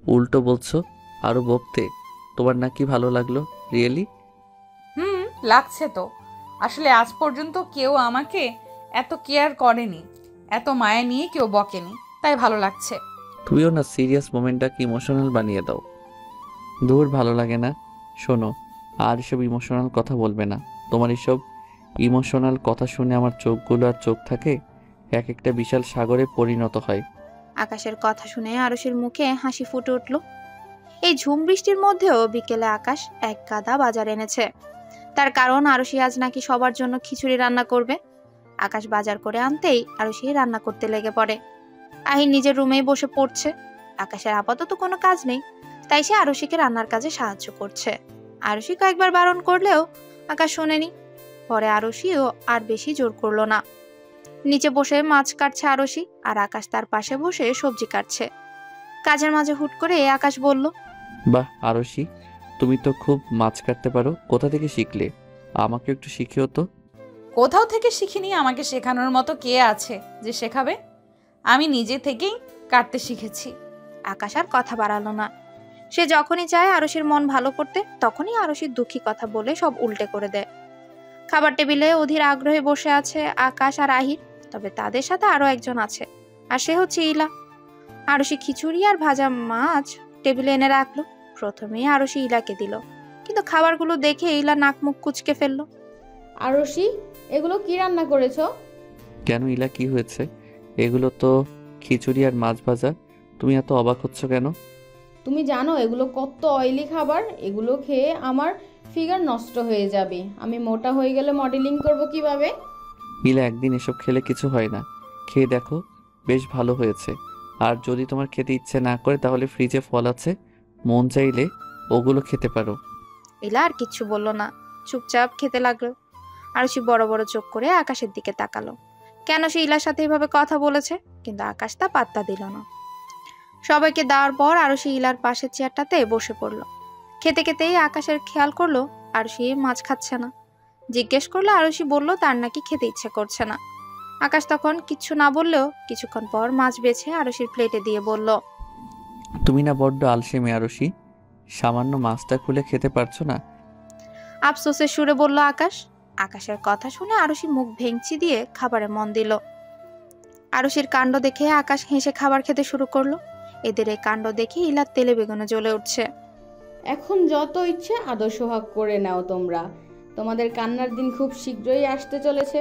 [SPEAKER 3] উল্টো বলছো আরো বকতে। তোমার নাকি ভালো লাগলো? রিয়েলি?
[SPEAKER 4] লাগছে তো। আসলে আজ পর্যন্ত কেউ আমাকে এত কেয়ার করেনি, এত মায়া নিয়ে কেউ বকেনি, তাই ভালো লাগছে।
[SPEAKER 3] তুমিও না সিরিয়াস মোমেন্টটাকে ইমোশনাল বানিয়ে দাও। দূর, ভালো লাগে না। শোনো, আর এসব ইমোশনাল কথা বলবে না। তোমার এসব ইমোশনাল কথা শুনে আমার চোখগুলো আর চোখ থাকে এক একটা বিশাল সাগরে পরিণত হয়।
[SPEAKER 2] আকাশের কথা শুনে আরুষির মুখে হাসি ফুটে উঠল। এই ঝুম বৃষ্টির মধ্যেও বিকেলে আকাশ এক গাদা বাজার এনেছে। তার কারণ আরুষি আজ নাকি সবার জন্য খিচুড়ি রান্না করবে। আকাশ বাজার করে আনতেই আরুষি রান্না করতে লেগে পড়ে। আহির নিজের রুমেই বসে পড়ছে। আকাশের আপাতত কোনো কাজ নেই, তাই সে আরুষিকে রান্নার কাজে সাহায্য করছে। আরুষি কয়েকবার বারণ করলেও আকাশ শোনেনি। পরে আরুষিও আর বেশি জোর করলো না। নিচে বসে মাছ কাটছে আরুষি, আর আকাশ তার পাশে বসে সবজি কাটছে। কাজের মাঝে হুট করে আকাশ বলল,
[SPEAKER 3] বাহ আরশি, তুমি তো খুব মাছ কাটতে পারো। কোথা থেকে শিখলে? আমাকে একটু শিখিও তো।
[SPEAKER 4] কোথাও থেকে শিখিনি, আমাকে শেখানোর মতো কে আছে যে শেখাবে? আমি নিজে থেকেই কাটতে শিখেছি।
[SPEAKER 2] আকাশ আর কথা বাড়ালো না। সে যখনই চায় আরুষির মন ভালো করতে, তখনই আরুষির দুঃখী কথা বলে সব উল্টে করে দেয়। খাবার টেবিলে অধীর আগ্রহে বসে আছে আকাশ আর আহির, তবে তাদের সাথে আরো একজন আছে, আর সে হচ্ছে ইলা। আরুষি খিচুড়ি আর ভাজা মাছ টেবিলে এনে রাখলো। প্রথমেই আরুষি ইলাকে দিল, কিন্তু খাবারগুলো দেখে ইলা নাক মুখ কুচকে ফেললো।
[SPEAKER 1] আরশি, এগুলো কি রান্না করেছো?
[SPEAKER 3] কেন ইলা, কি হয়েছে? এগুলো তো খিচুড়ি আর মাছ ভাজা। তুমি এত অবাক হচ্ছ কেন?
[SPEAKER 1] তুমি জানো এগুলো কত অয়েলি খাবার? এগুলো খেয়ে আমার ফিগার নষ্ট হয়ে যাবে। আমি মোটা হয়ে গেলে মডেলিং করব কিভাবে?
[SPEAKER 3] ইলা, একদিন এসব খেলে কিছু হয় না। খেয়ে দেখো, বেশ ভালো হয়েছে। আর যদি তোমার খেতে ইচ্ছে না করে তাহলে ফ্রিজে ফল আছে, মন চাইলে ওগুলো খেতে পারো।
[SPEAKER 2] ইলা আর কিচ্ছু বলল না, চুপচাপ খেতে লাগলো। আরুষি বড় বড় চোখ করে আকাশের দিকে তাকালো। কেন সে ইলার সাথে এভাবে কথা বলেছে, কিন্তু আকাশ তা পাত্তা দিল না। সবাইকে দেওয়ার পর আরুষি ইলার পাশের চেয়ারটাতে বসে পড়লো। খেতে খেতেই আকাশের খেয়াল করলো আরুষি মাছ খাচ্ছে না। জিজ্ঞেস করলো, আরুষি বলল তার নাকি খেতে ইচ্ছে করছে না। আকাশ তখন কিচ্ছু না বললেও কিছুক্ষণ পর মাছ বেছে আরুষির প্লেটে দিয়ে বলল,
[SPEAKER 3] তুমি না বড্ড আলসেমি আরশি, সামান্য মাছটা খুলে খেতে পারছো না?
[SPEAKER 2] আফসোসের সুরে বলল আকাশ। আকাশের কথা শুনে আরুষি মুখ ভেঙচি দিয়ে খাবারে মন দিল। আরুষির কাণ্ড দেখে আকাশ হেসে খাবার খেতে শুরু করলো। এদের এই কাণ্ড দেখে ইলার তেলে বেগুনে জ্বলে উঠছে।
[SPEAKER 1] এখন যত ইচ্ছে আদর সোহাগ করে নাও তোমরা। তোমাদের কান্নার দিন খুব শীঘ্রই আসতে চলেছে।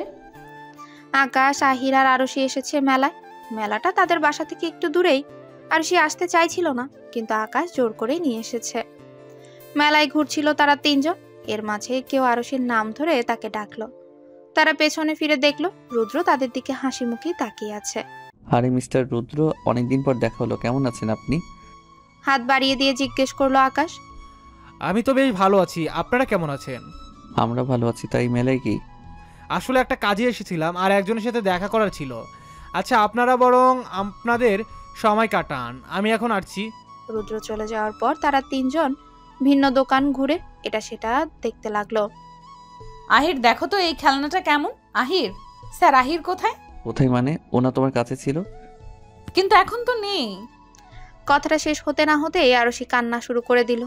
[SPEAKER 2] আকাশ, আহির আর আরুষি এসেছে মেলায়। মেলাটা তাদের বাসা থেকে একটু দূরেই। আরুষি আসতে চাইছিল না, কিন্তু আকাশ জোর করে নিয়ে এসেছে। মেলায় ঘুরছিল তারা তিনজন। এর মাঝে কেউ আরুষির নাম ধরে তাকে ডাকলো। তারা পেছনে ফিরে দেখলো রুদ্র তাদের দিকে হাসি মুখে তাকিয়ে আছে।
[SPEAKER 3] আরে মিস্টার রুদ্র, অনেকদিন পর দেখা হলো, কেমন আছেন আপনি?
[SPEAKER 2] হাত বাড়িয়ে দিয়ে জিজ্ঞেস করলো আকাশ।
[SPEAKER 9] আমি তো বেশ ভালো আছি, আপনারা কেমন আছেন?
[SPEAKER 3] আমরা ভালো আছি। তাই মেলায় কি?
[SPEAKER 9] আসলে একটা কাজে এসেছিলাম আর একজনের সাথে দেখা করার ছিল। আচ্ছা, আপনারা বরং আপনাদের সময় কাটান, আমি এখন আসছি।
[SPEAKER 2] রুদ্র চলে যাওয়ার পর তারা তিনজন ভিন্ন দোকান ঘুরে এটা সেটা দেখতে লাগলো।
[SPEAKER 4] আহির, দেখো তো এই খেলনাটা কেমন। আহির, স্যার আহির কোথায়?
[SPEAKER 3] কোথায় মানে? ওনা তোমার কাছে ছিল।
[SPEAKER 4] কিন্তু এখন তো নেই।
[SPEAKER 2] কথাটা শেষ হতে না হতেই আরুষি কান্না শুরু করে দিল।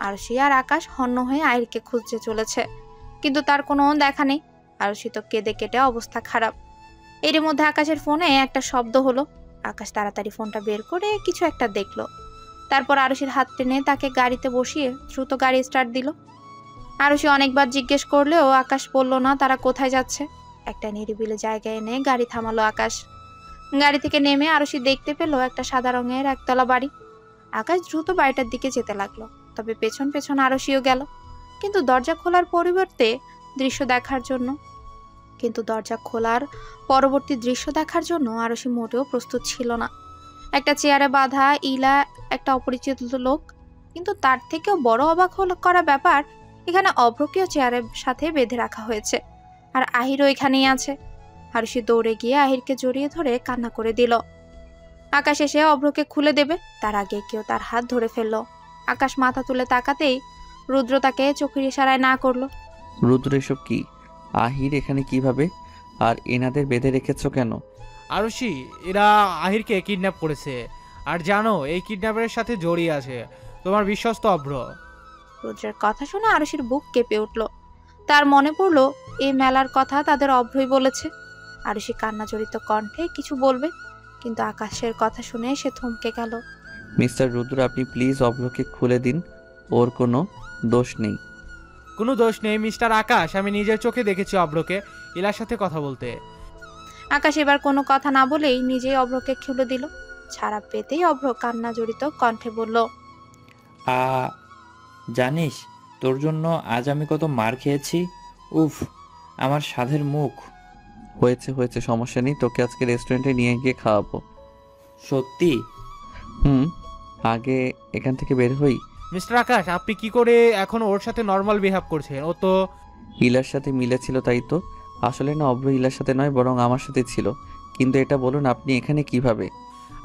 [SPEAKER 2] আরুষি আর আকাশ হন্য হয়ে আহিরকে খুঁজতে চলেছে, কিন্তু তার কোনো দেখা নেই। আরুষি তো কেঁদে কেটে অবস্থা খারাপ। এর মধ্যে আকাশের ফোনে একটা শব্দ হলো। আকাশ তাড়াতাড়ি ফোনটা বের করে কিছু একটা দেখলো। তারপর আরুষির হাত টেনে তাকে গাড়িতে বসিয়ে দ্রুত গাড়ি স্টার্ট দিল। আরুষি অনেকবার জিজ্ঞেস করলেও আকাশ বলল না তারা কোথায় যাচ্ছে। একটা নিরিবিলি জায়গায় এনে গাড়ি থামালো আকাশ। গাড়ি থেকে নেমে আরুষি দেখতে পেল একটা সাদা রঙের একতলা বাড়ি। আকাশ দ্রুত বাড়িটার দিকে যেতে লাগলো, তবে পেছন পেছন আরুষিও গেল, কিন্তু দরজা খোলার পরবর্তী দৃশ্য দেখার জন্য আরুষি মোটেও প্রস্তুত ছিল না। একটা চেয়ারে বাঁধা ইলা একটা অপরিচিত লোক, কিন্তু তার থেকেও বড় অবাক করা ব্যাপার, এখানে অভ্রকেও চেয়ারের সাথে বেঁধে রাখা হয়েছে, আর আহিরও এখানেই আছে। আরুষি দৌড়ে গিয়ে আহিরকে জড়িয়ে ধরে কান্না করে দিল। আকাশ এসে অভ্রকে খুলে দেবে, তার আগে কেউ তার হাত ধরে ফেললো। আকাশ মাথা তুলে তাকাতেই রুদ্র তাকে চোখের ইশারায় না করলো।
[SPEAKER 3] রুদ্র, এসব কি? আহির এখানে কিভাবে? আর এনাদের বেঁধে রেখেছো কেন?
[SPEAKER 9] আরুষি, এরা আহিরকে কিডন্যাপ করেছে, আর জানো এই কিডন্যাপের সাথে জড়িয়ে আছে তোমার বিশ্বস্ত অভ্র।
[SPEAKER 2] রুদ্রের কথা শুনে আরুষির বুক কেঁপে উঠল। তার মনে পড়লো এই মেলার কথা তাদের অভ্রই বলেছে। আরুষি কান্না জড়িত কণ্ঠে কিছু বলবে, কিন্তু আকাশের কথা শুনে সে থমকে গেল।
[SPEAKER 3] মিস্টার রুদ্র, আপনি প্লিজ অভ্রকে খুলে দিন, ওর কোনো দোষ নেই।
[SPEAKER 9] কোনো দোষ নেই মিস্টার আকাশ, আমি নিজের চোখে দেখেছি অভ্রকে ইলার সাথে কথা বলতে।
[SPEAKER 2] আকাশ এবার কোনো কথা না বলেই নিজেই অভ্রকে খুলে দিল। ছাড়া পেতেই অভ্র কান্না জড়িত কণ্ঠে বলল,
[SPEAKER 8] জানিস তোর জন্য আজ আমি কত মার খেয়েছি। উফ, আমার সাধের মুখ।
[SPEAKER 3] হয়েছে হয়েছে, সমস্যা নেই, তোকে আজকে রেস্টুরেন্টে নিয়ে গিয়ে খাওয়াবো।
[SPEAKER 8] সত্যি?
[SPEAKER 3] আগে এখান থেকে বের হই।
[SPEAKER 9] মিস্টার আকাশ, আপনি কি করে এখন ওর সাথে নর্মাল বিহেভ করছেন? ও তো
[SPEAKER 3] ইলার সাথে মিলেছিল তাই তো। আসলে না, অব্র ইলার সাথে নয়, বরং আমার সাথে ছিল। কিন্তু এটা বলুন, আপনি এখানে কিভাবে?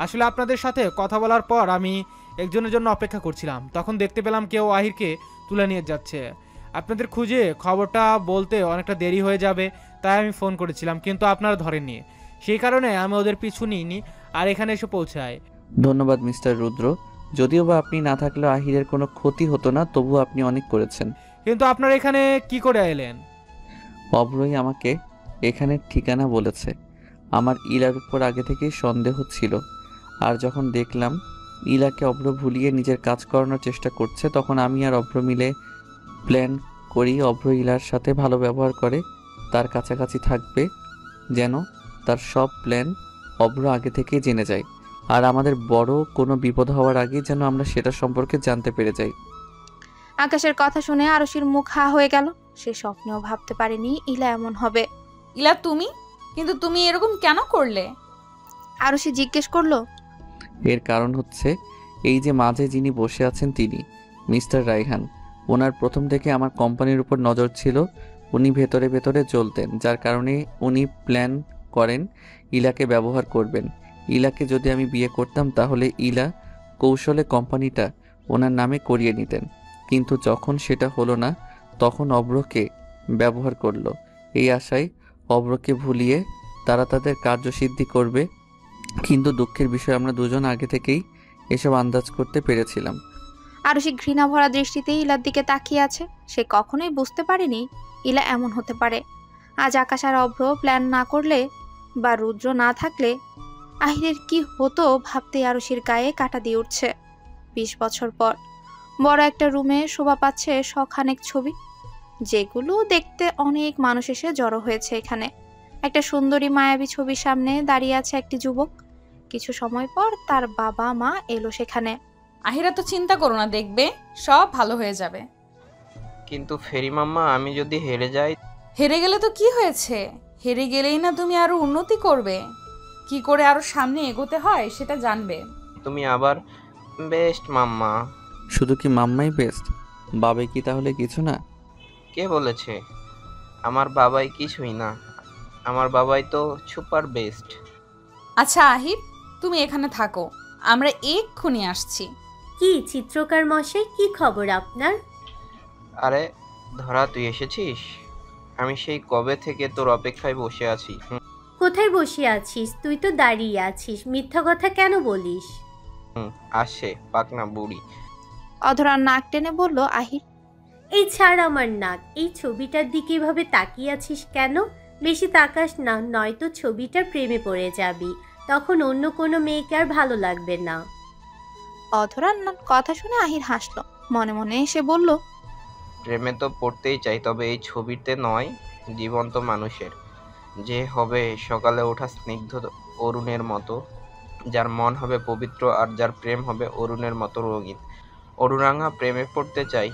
[SPEAKER 9] আসলে আপনাদের সাথে কথা বলার পর আমি একজনের জন্য অপেক্ষা করছিলাম, তখন দেখতে পেলাম কেউ আহিরকে তুলে নিয়ে যাচ্ছে। আপনাদের খুঁজে খবরটা বলতে অনেকটা দেরি হয়ে যাবে, তাই আমি ফোন করেছিলাম, কিন্তু আপনারা ধরেননি। সেই কারণে আমি ওদের পিছু নিইনি আর এখানে এসে পৌঁছাই।
[SPEAKER 3] ধন্যবাদ মিস্টার রুদ্র। যদিও বা আপনি না থাকলেও আহিরের কোনো ক্ষতি হতো না, তবু আপনি অনেক করেছেন।
[SPEAKER 9] কিন্তু আপনারা এখানে কি করে এলেন?
[SPEAKER 3] অব্রই আমাকে এখানের ঠিকানা বলেছে। আমার ইলার উপর আগে থেকেই সন্দেহ ছিল, আর যখন দেখলাম ইলাকে অব্র ভুলিয়ে নিজের কাজ করানোর চেষ্টা করছে, তখন আমি আর অব্র মিলে প্ল্যান করি অব্র ইলার সাথে ভালো ব্যবহার করে তার কাছাকাছি থাকবে, যেন তার সব প্ল্যান অব্র আগে থেকেই জেনে যায়, আর আমাদের বড় কোনো বিপদ হওয়ার আগে যেন আমরা সেটা সম্পর্কে জানতে পেরে যাই।
[SPEAKER 2] আকাশের কথা শুনে আরশির মুখ হা হয়ে গেল। সে স্বপ্নেও ভাবতে পারেনি ইলা এমন হবে।
[SPEAKER 4] ইলা, কিন্তু তুমি এরকম কেন করলে?
[SPEAKER 2] আরশি জিজ্ঞেস করলো।
[SPEAKER 3] এর কারণ হচ্ছে, এই যে মাঝে যিনি বসে আছেন তিনি মিস্টার রায়হান। ওনার প্রথম থেকে আমার কোম্পানির উপর নজর ছিল। উনি ভেতরে ভেতরে চলতেন, যার কারণে উনি প্ল্যান করেন ইলাকে ব্যবহার করবেন। ইলাকে যদি আমি বিয়ে করতাম তাহলে ইলা কৌশলে কোম্পানিটা ওনার নামে করিয়ে নিতেন, কিন্তু যখন সেটা হলো না তখন অব্রকে ব্যবহার করলো। এই আশায় অব্রকে ভুলিয়ে তারা তাদের কার্যসিদ্ধি করবে, কিন্তু দুঃখের বিষয় আমরা দুজন আগে থেকেই এসব আন্দাজ করতে পেরেছিলাম।
[SPEAKER 2] আরশি ঘৃণা ভরা দৃষ্টিতে ইলার দিকে তাকিয়ে আছে। সে কখনোই বুঝতে পারেনি ইলা এমন হতে পারে। আজ আকাশ আর অভ্র প্ল্যান না করলে বা রুদ্র না থাকলে আহিরের কি হতো ভাবতে আরশির গায়ে কাঁটা দিয়ে উঠছে। 20 বছর পর বড় একটা রুমে শোভা পাচ্ছে শখানেক ছবি, যেগুলো দেখতে অনেক মানুষ এসে জড়ো হয়েছে এখানে। একটা সুন্দরী মায়াবী ছবির সামনে দাঁড়িয়ে আছে একটি যুবক। কিছু সময় পর তার বাবা মা এলো সেখানে।
[SPEAKER 4] আহিরা, তো চিন্তা করো না, দেখবে সব ভালো হয়ে যাবে।
[SPEAKER 7] কিন্তু ফেরি মাম্মা, আমি যদি হেরে যাই?
[SPEAKER 4] হেরে গেলে তো কি হয়েছে? হেরে গেলেই না তুমি আরো উন্নতি করবে। কি করে আরো সামনে এগোতে হয় সেটা জানবে।
[SPEAKER 7] তুমি আবার বেস্ট মাম্মা।
[SPEAKER 3] শুধু কি মাম্মাই বেস্ট? বাবাই কি তাহলে কিছু না?
[SPEAKER 7] কে বলেছে? আমার বাবাই কিছুই না, আমার বাবাই তো সুপার বেস্ট।
[SPEAKER 4] আচ্ছা আহির, তুমি এখানে থাকো, আমরা এক্ষুনি আসছি।
[SPEAKER 10] কি চিত্রকার মশাই, কি খবর আপনার?
[SPEAKER 7] আরে ধরা, তুই এসেছিস? আমি সেই কবে থেকে তোর অপেক্ষায় বসে আছি।
[SPEAKER 10] কোথায় বসে আছিস? তুই তো দাঁড়িয়ে আছিস, মিথ্যা কথা কেন বলিস?
[SPEAKER 7] আসে পাকনা বুড়ি।
[SPEAKER 2] অধরা নাক টেনে বলল আহির।
[SPEAKER 10] এই ছাড় আমার নাক, এই ছবিটার দিকে এভাবে তাকিয়ে আছিস কেন? বেশি তাকাস না, নয়তো ছবিটার প্রেমে পড়ে যাবি, তখন অন্য কোনো মেয়েকে আর ভালো লাগবে না।
[SPEAKER 2] অধরার কথা শুনে আহির হাসলো। মনে মনে সে বলল,
[SPEAKER 7] প্রেমে তো পড়তেই চাই, তবে এই ছবিতে নয়, জীবন্ত মানুষের। যে হবে সকালে ওঠা স্নিগ্ধ অরুণের মতো, যার মন হবে পবিত্র আর যার প্রেম হবে অরুণের মতো রঙিন। অরুণাঙ্গা প্রেমে পড়তে চাই,